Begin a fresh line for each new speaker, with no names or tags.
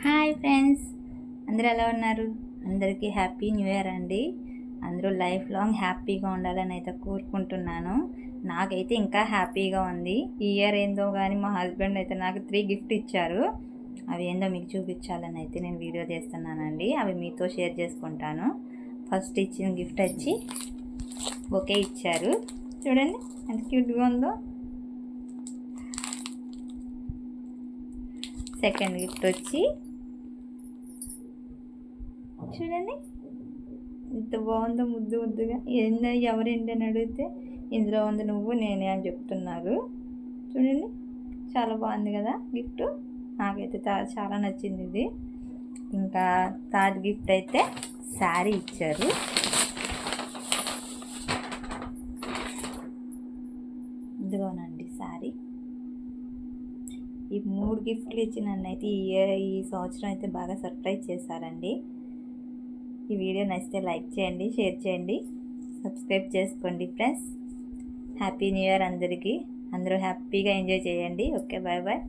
Hi friends, అందరూ ఎలా ఉన్నారు? అందరికీ హ్యాపీ న్యూ ఇయర్ అండి. అందరూ లైఫ్ లాంగ్ హ్యాపీగా ఉండాలని అయితే కోరుకుంటున్నాను. నాకైతే ఇంకా హ్యాపీగా ఉంది. ఈ ఇయర్ ఏందో కానీ మా హస్బెండ్ అయితే నాకు 3 గిఫ్ట్ ఇచ్చారు. అవి ఏందో మీకు చూపించాలని అయితే నేను వీడియో చేస్తున్నానండి. అవి మీతో షేర్ చేసుకుంటాను. ఫస్ట్ ఇచ్చిన గిఫ్ట్ వచ్చి బొకే ఇచ్చారు. చూడండి ఎంత క్యూట్గా ఉందో. సెకండ్ గిఫ్ట్ వచ్చి చూడండి ఎంత బాగుందో, ముద్దు ముద్దుగా. ఎవరేంటి అని అడిగితే ఇందులో ఉంది నువ్వు నేనే అని చెప్తున్నారు. చూడండి చాలా బాగుంది కదా గిఫ్ట్. నాకైతే చాలా నచ్చింది ఇది. ఇంకా థర్డ్ గిఫ్ట్ అయితే శారీ ఇచ్చారు. ఇదిగోనండి శారీ. ఈ 3 గిఫ్ట్లు ఇచ్చి నన్ను అయితే ఈ సంవత్సరం అయితే బాగా సర్ప్రైజ్ చేశారండి. ఈ వీడియో నచ్చితే లైక్ చేయండి, షేర్ చేయండి, సబ్స్క్రైబ్ చేసుకోండి ఫ్రెండ్స్. హ్యాపీ న్యూ ఇయర్ అందరికీ. అందరూ హ్యాపీగా ఎంజాయ్ చేయండి. Okay, bye bye.